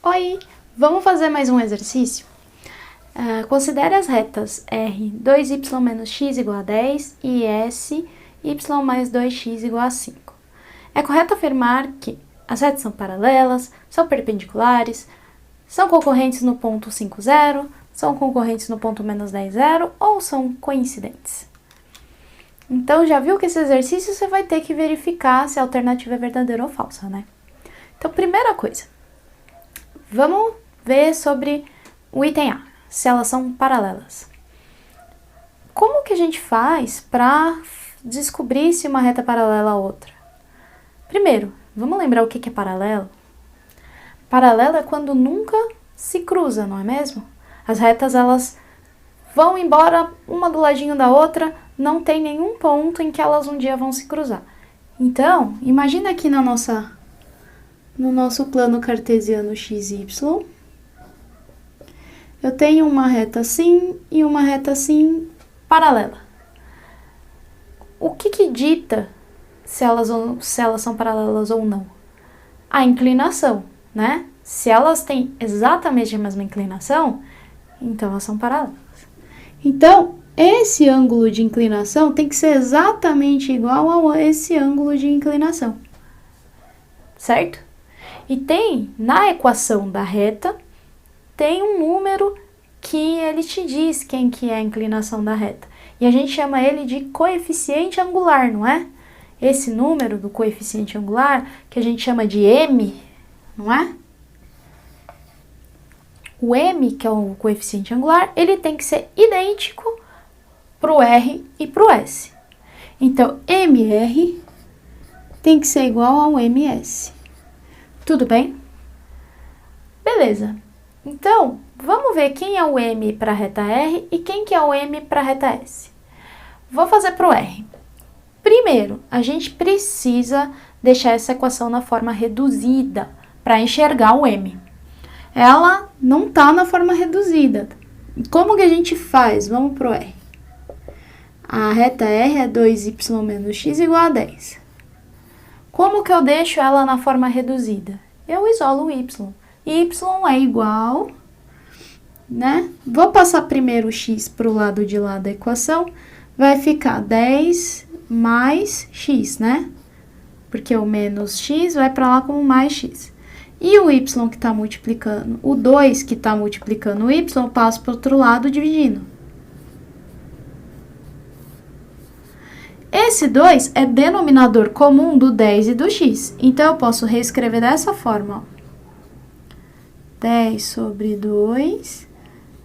Oi, vamos fazer mais um exercício? Considere as retas R, 2y menos x igual a 10 e S, y mais 2x igual a 5. É correto afirmar que as retas são paralelas, são perpendiculares, são concorrentes no ponto 5, 0, são concorrentes no ponto menos 10, 0 ou são coincidentes? Então, já viu que esse exercício você vai ter que verificar se a alternativa é verdadeira ou falsa, né? Então, primeira coisa, vamos ver sobre o item A, se elas são paralelas. Como que a gente faz para descobrir se uma reta é paralela a outra? Primeiro, vamos lembrar o que é paralelo? Paralelo é quando nunca se cruza, não é mesmo? As retas, elas vão embora uma do ladinho da outra, não tem nenhum ponto em que elas um dia vão se cruzar. Então, imagina aqui no nosso plano cartesiano x e y, eu tenho uma reta assim e uma reta assim paralela. O que dita se elas são paralelas ou não? A inclinação, né? Se elas têm exatamente a mesma inclinação, então elas são paralelas. Então, esse ângulo de inclinação tem que ser exatamente igual a esse ângulo de inclinação, certo? E tem, na equação da reta, tem um número que ele te diz quem que é a inclinação da reta. E a gente chama ele de coeficiente angular, não é? Esse número do coeficiente angular, que a gente chama de m, não é? O m, que é o coeficiente angular, ele tem que ser idêntico para o r e para o s. Então, mr tem que ser igual ao ms. Tudo bem? Beleza. Então, vamos ver quem é o m para a reta r e quem que é o m para a reta s. Vou fazer para o r. Primeiro, a gente precisa deixar essa equação na forma reduzida para enxergar o m. Ela não está na forma reduzida. Como que a gente faz? Vamos para o r. A reta r é 2y menos x igual a 10. Como que eu deixo ela na forma reduzida? Eu isolo o y. Y é igual, né? Vou passar primeiro o x para o lado de lá da equação. Vai ficar 10 mais x, né? Porque o menos x vai para lá como mais x. E o y que está multiplicando, o 2 que está multiplicando o y, passa para o outro lado dividindo. Esse 2 é denominador comum do 10 e do x. Então, eu posso reescrever dessa forma, ó. 10 sobre 2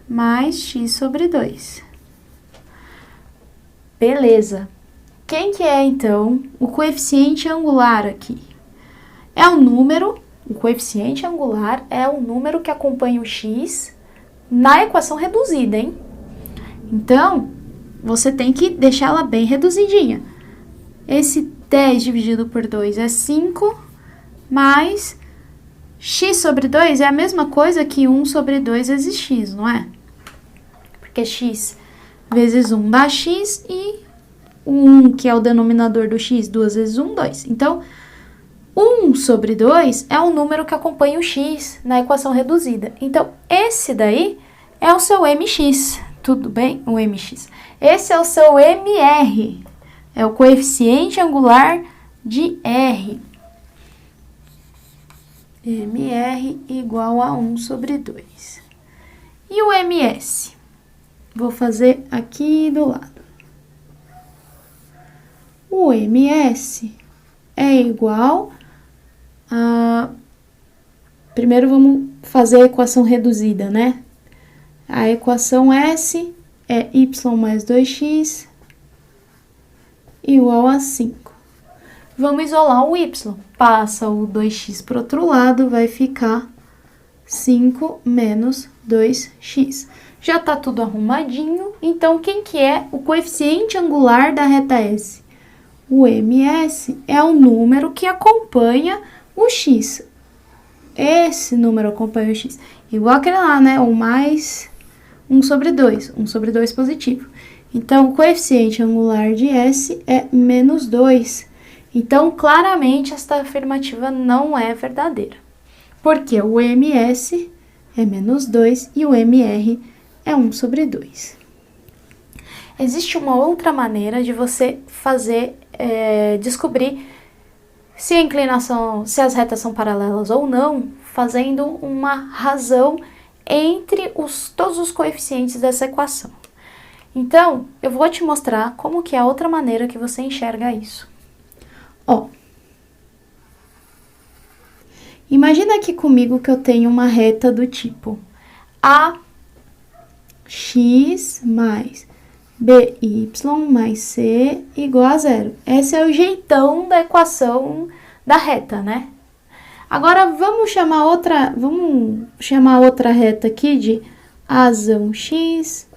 mais x sobre 2. Beleza. Quem que é, então, o coeficiente angular aqui? É o número, o coeficiente angular é o número que acompanha o x na equação reduzida, hein? Então, você tem que deixar ela bem reduzidinha. Esse 10 dividido por 2 é 5, mais x sobre 2 é a mesma coisa que 1 sobre 2 vezes x, não é? Porque x vezes 1 dá x e o 1, que é o denominador do x, 2 vezes 1, 2. Então, 1 sobre 2 é o número que acompanha o x na equação reduzida. Então, esse daí é o seu mx, tudo bem? O mx. Esse é o seu mr, é o coeficiente angular de r. mr igual a 1 sobre 2. E o ms? Vou fazer aqui do lado. O ms é igual a... Primeiro vamos fazer a equação reduzida, né? A equação S é y mais 2x igual a 5. Vamos isolar o y. Passa o 2x para o outro lado, vai ficar 5 menos 2x. Já está tudo arrumadinho. Então, quem que é o coeficiente angular da reta S? O ms é o número que acompanha o x. Esse número acompanha o x. Igual aquele lá, né? O mais 1 sobre 2. 1 sobre 2 positivo. Então, o coeficiente angular de S é menos 2. Então, claramente, esta afirmativa não é verdadeira. porque o MS é menos 2 e o MR é 1 sobre 2. Existe uma outra maneira de você fazer, descobrir se a inclinação, se as retas são paralelas ou não, fazendo uma razão entre todos os coeficientes dessa equação. Então, eu vou te mostrar como que é a outra maneira que você enxerga isso. Ó, imagina aqui comigo que eu tenho uma reta do tipo AX mais BY mais C igual a zero. Esse é o jeitão da equação da reta, né? Agora, vamos chamar outra reta aqui de Azão X,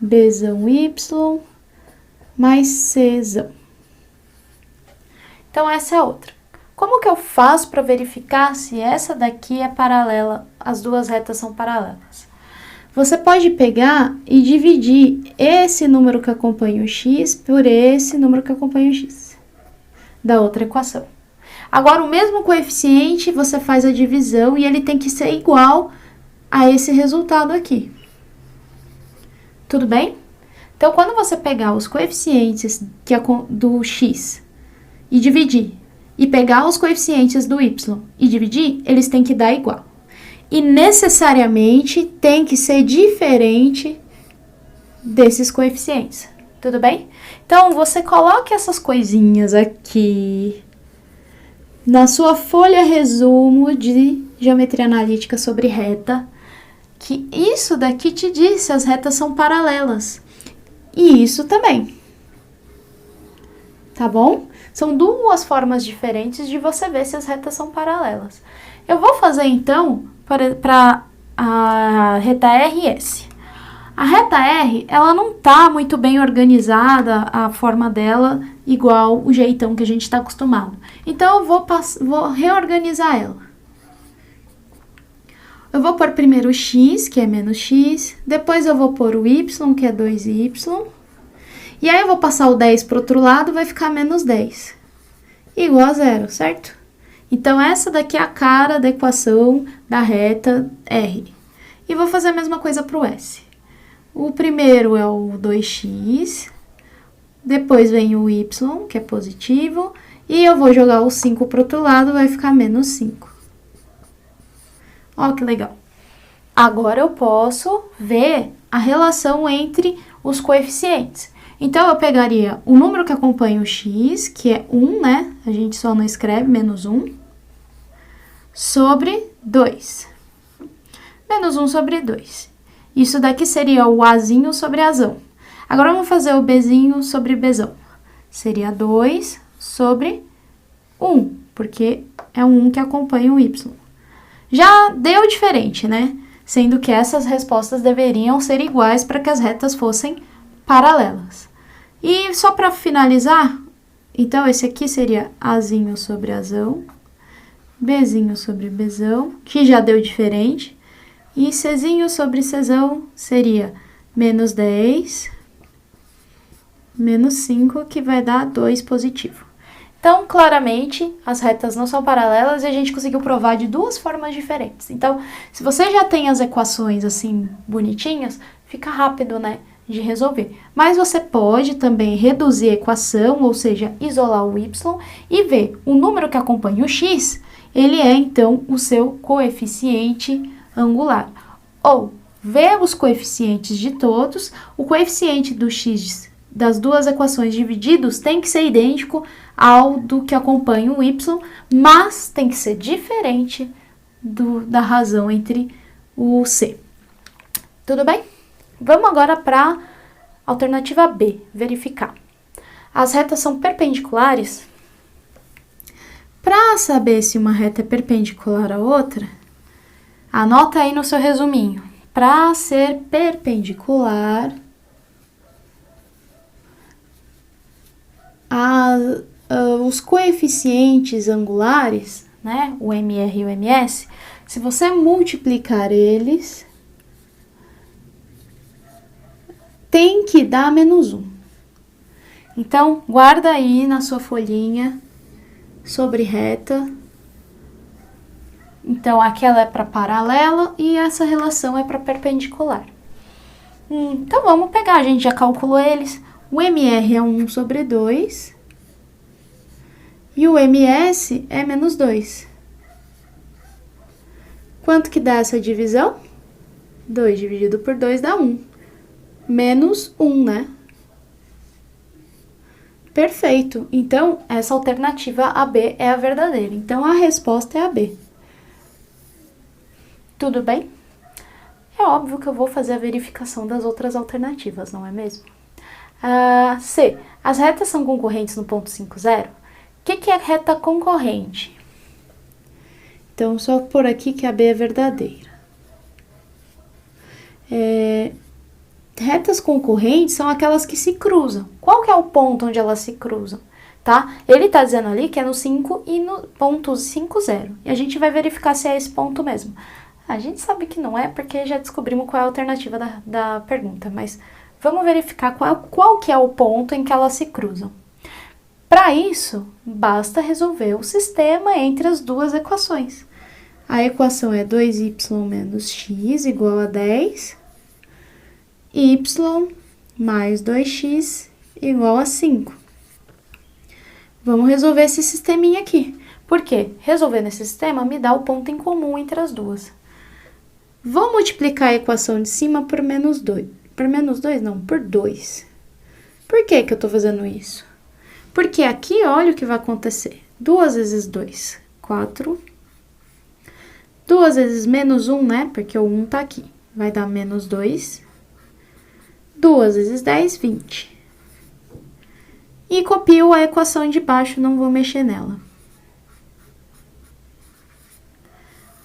Bzão Y, mais Czão. Então, essa é outra. Como que eu faço para verificar se essa daqui é paralela, as duas retas são paralelas? Você pode pegar e dividir esse número que acompanha o x por esse número que acompanha o x da outra equação. Agora, o mesmo coeficiente, você faz a divisão e ele tem que ser igual a esse resultado aqui. Tudo bem? Então, quando você pegar os coeficientes do x e dividir, e pegar os coeficientes do y e dividir, eles têm que dar igual. E necessariamente tem que ser diferente desses coeficientes. Tudo bem? Então, você coloque essas coisinhas aqui na sua folha resumo de geometria analítica sobre reta, que isso daqui te diz se as retas são paralelas. E isso também. Tá bom? São duas formas diferentes de você ver se as retas são paralelas. Eu vou fazer, então, para a reta RS. A reta R, ela não tá muito bem organizada, a forma dela, igual o jeitão que a gente está acostumado. Então, eu vou reorganizar ela. Eu vou pôr primeiro o x, que é menos x, depois eu vou pôr o y, que é 2y, e aí eu vou passar o 10 para o outro lado, vai ficar menos 10, igual a zero, certo? Então, essa daqui é a cara da equação da reta R. E vou fazer a mesma coisa para o S. O primeiro é o 2x, depois vem o y, que é positivo, e eu vou jogar o 5 para o outro lado, vai ficar menos 5. Ó, que legal. Agora eu posso ver a relação entre os coeficientes. Então, eu pegaria o número que acompanha o x, que é 1, né? A gente só não escreve, menos 1, sobre 2. Menos 1 sobre 2. Isso daqui seria o azinho sobre azão. Agora, vamos fazer o bzinho sobre bzão. Seria 2 sobre 1, porque é o 1 que acompanha o y. Já deu diferente, né? Sendo que essas respostas deveriam ser iguais para que as retas fossem paralelas. E só para finalizar, então esse aqui seria azinho sobre azão, bzinho sobre bzão, que já deu diferente, e czinho sobre czão seria menos 10, menos 5, que vai dar 2 positivo. Então, claramente, as retas não são paralelas e a gente conseguiu provar de duas formas diferentes. Então, se você já tem as equações assim bonitinhas, fica rápido, né, de resolver. Mas você pode também reduzir a equação, ou seja, isolar o y e ver o número que acompanha o x, ele é então o seu coeficiente angular. Ou ver os coeficientes de todos, o coeficiente do x das duas equações divididos tem que ser idêntico ao do que acompanha o y, mas tem que ser diferente da razão entre o c. Tudo bem? Vamos agora para a alternativa B, verificar. As retas são perpendiculares? Para saber se uma reta é perpendicular à outra, anota aí no seu resuminho. Para ser perpendicular, os coeficientes angulares, né, o MR e o MS, se você multiplicar eles, tem que dar menos 1. Então, guarda aí na sua folhinha sobre reta Então, aquela é para paralela e essa relação é para perpendicular. Então, vamos pegar, a gente já calculou eles. O MR é 1 sobre 2 e o MS é menos 2. Quanto que dá essa divisão? 2 dividido por 2 dá 1. Menos 1, né? Perfeito. Então, essa alternativa AB é a verdadeira. Então, a resposta é a B. Tudo bem? É óbvio que eu vou fazer a verificação das outras alternativas, não é mesmo? C. As retas são concorrentes no ponto 5, 0? O que é reta concorrente? Então, só por aqui que a B é verdadeira. Retas concorrentes são aquelas que se cruzam. Qual que é o ponto onde elas se cruzam? Tá? Ele tá dizendo ali que é no 5 e no ponto 5, 0. E a gente vai verificar se é esse ponto mesmo. A gente sabe que não é, porque já descobrimos qual é a alternativa da pergunta, mas vamos verificar qual que é o ponto em que elas se cruzam. Para isso, basta resolver o sistema entre as duas equações. A equação é 2y menos x igual a 10, y mais 2x igual a 5. Vamos resolver esse sisteminha aqui. Por quê? Resolvendo esse sistema me dá o ponto em comum entre as duas. Vou multiplicar a equação de cima por menos 2. Por menos 2? Não, por 2. Por que que eu tô fazendo isso? Porque aqui, olha o que vai acontecer. 2 vezes 2, 4. 2 vezes menos 1, né? Porque o 1 tá aqui. Vai dar menos 2. 2 vezes 10, 20. E copio a equação de baixo, não vou mexer nela.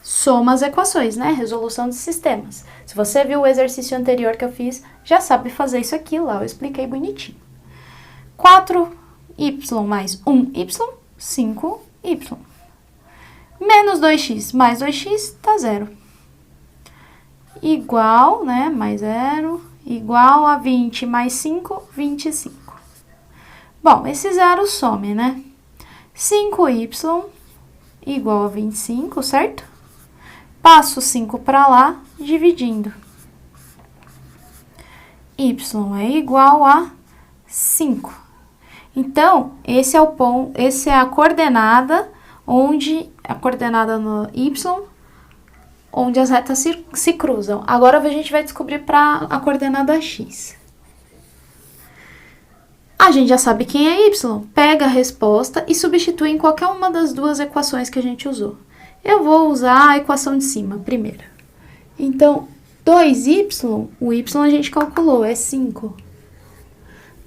Soma as equações, né? Resolução de sistemas. Se você viu o exercício anterior que eu fiz, já sabe fazer isso aqui lá, eu expliquei bonitinho. 4y mais 1y, 5y. Menos 2x mais 2x dá 0. Igual, né? Mais 0, igual a 20 mais 5, 25. Bom, esse zero some, né? 5y igual a 25, certo? Passo 5 para lá, dividindo. Y é igual a 5. Então, esse é o ponto, essa é a coordenada onde a coordenada no y, onde as retas se cruzam. Agora a gente vai descobrir para a coordenada x. A gente já sabe quem é y. Pega a resposta e substitui em qualquer uma das duas equações que a gente usou. Eu vou usar a equação de cima, primeira. Então, 2y, o y a gente calculou, é 5.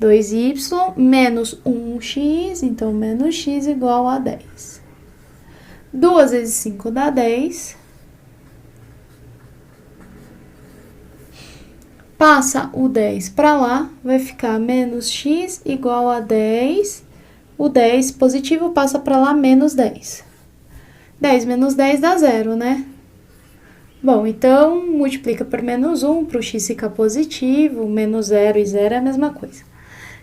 2y menos 1x, então menos x igual a 10. 2 vezes 5 dá 10. Passa o 10 para lá, vai ficar menos x igual a 10. O 10 positivo passa para lá, menos 10. 10 menos 10 dá 0, né? Bom, então, multiplica por menos 1, para o x ficar positivo, menos 0 e 0 é a mesma coisa.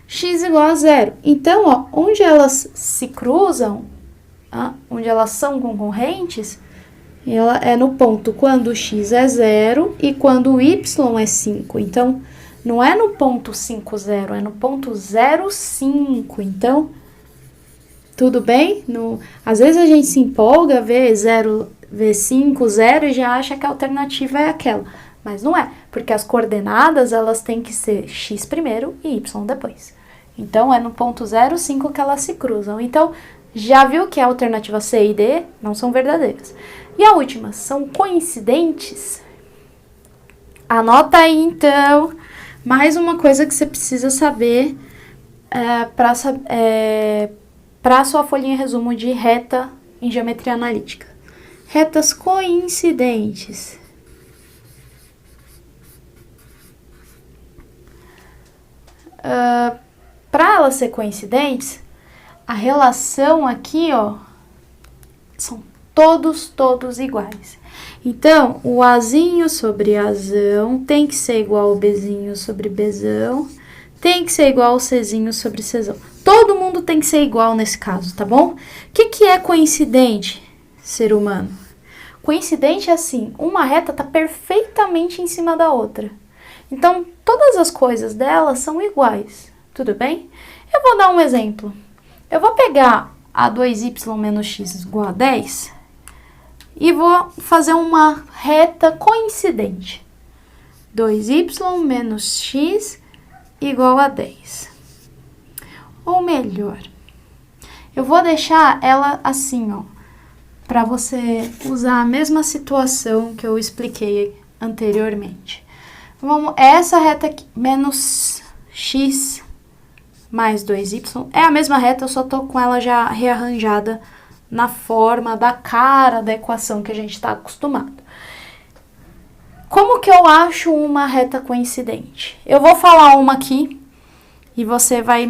X igual a 0. Então, ó, onde elas se cruzam, onde elas são concorrentes, ela é no ponto quando o x é 0 e quando o y é 5. Então, não é no ponto 5, 0, é no ponto 0, 5. Então, tudo bem? Às vezes a gente se empolga, vê 5, 0 e já acha que a alternativa é aquela. Mas não é, porque as coordenadas elas têm que ser x primeiro e y depois. Então, é no ponto 0, 5 que elas se cruzam. Então, já viu que a alternativa C e D não são verdadeiras. E a última, são coincidentes? Anota aí, então, mais uma coisa que você precisa saber para a sua folhinha resumo de reta em geometria analítica. Retas coincidentes. Para elas ser coincidentes, a relação aqui, ó, são todos iguais. Então, o Azinho sobre Azão tem que ser igual ao Bzinho sobre Bzão, tem que ser igual ao Czinho sobre Czão. Todo mundo tem que ser igual nesse caso, tá bom? O que é coincidente, ser humano? Coincidente é assim, uma reta está perfeitamente em cima da outra. Então, todas as coisas dela são iguais, tudo bem? Eu vou dar um exemplo. Eu vou pegar a 2y menos x igual a 10 e vou fazer uma reta coincidente. 2y menos x igual a 10. Ou melhor, eu vou deixar ela assim, ó, para você usar a mesma situação que eu expliquei anteriormente. Essa reta aqui, menos x mais 2y, é a mesma reta, eu só tô com ela já rearranjada na forma da cara da equação que a gente está acostumado. Como que eu acho uma reta coincidente? Eu vou falar uma aqui e você vai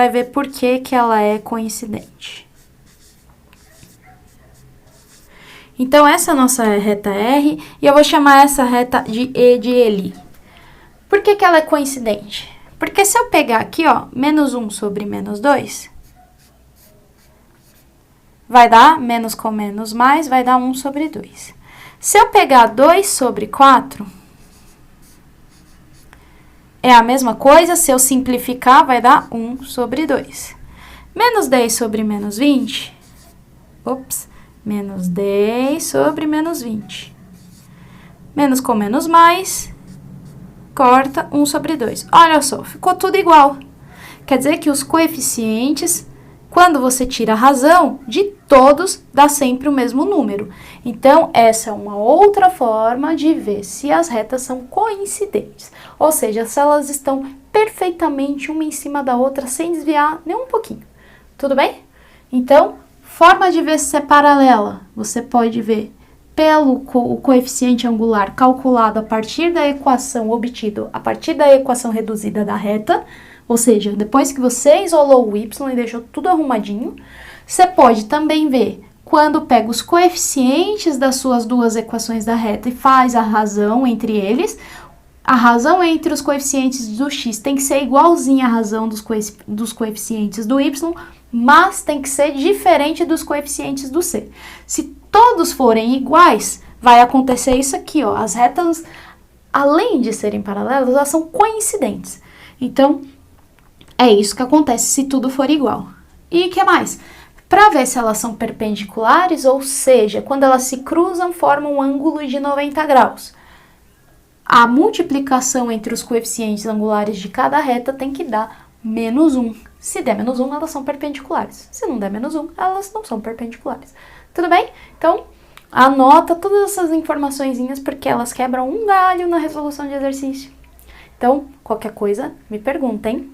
ver por que que ela é coincidente. Então, essa é a nossa reta R, e eu vou chamar essa reta de E de Eli. Por que que ela é coincidente? Porque se eu pegar aqui, ó, menos 1 sobre menos 2, vai dar menos com menos mais, vai dar 1 sobre 2. Se eu pegar 2 sobre 4, é a mesma coisa, se eu simplificar, vai dar 1 sobre 2. Menos 10 sobre menos 20, menos 10 sobre menos 20. Menos com menos mais, corta 1 sobre 2. Olha só, ficou tudo igual. Quer dizer que os coeficientes, quando você tira a razão, de todos dá sempre o mesmo número. Então, essa é uma outra forma de ver se as retas são coincidentes. Ou seja, se elas estão perfeitamente uma em cima da outra, sem desviar nem um pouquinho. Tudo bem? Então, forma de ver se é paralela. Você pode ver pelo coeficiente angular calculado a partir da equação obtido, a partir da equação reduzida da reta, ou seja, depois que você isolou o y e deixou tudo arrumadinho. Você pode também ver quando pega os coeficientes das suas duas equações da reta e faz a razão entre eles. A razão entre os coeficientes do x tem que ser igualzinha à razão dos coeficientes do y, mas tem que ser diferente dos coeficientes do c. Se todos forem iguais, vai acontecer isso aqui, ó. As retas, além de serem paralelas, elas são coincidentes. Então, é isso que acontece se tudo for igual. E o que mais? Para ver se elas são perpendiculares, ou seja, quando elas se cruzam, formam um ângulo de 90 graus. A multiplicação entre os coeficientes angulares de cada reta tem que dar menos 1. Se der menos 1, elas são perpendiculares. Se não der menos 1, elas não são perpendiculares. Tudo bem? Então, anota todas essas informaçõezinhas porque elas quebram um galho na resolução de exercício. Então, qualquer coisa, me perguntem.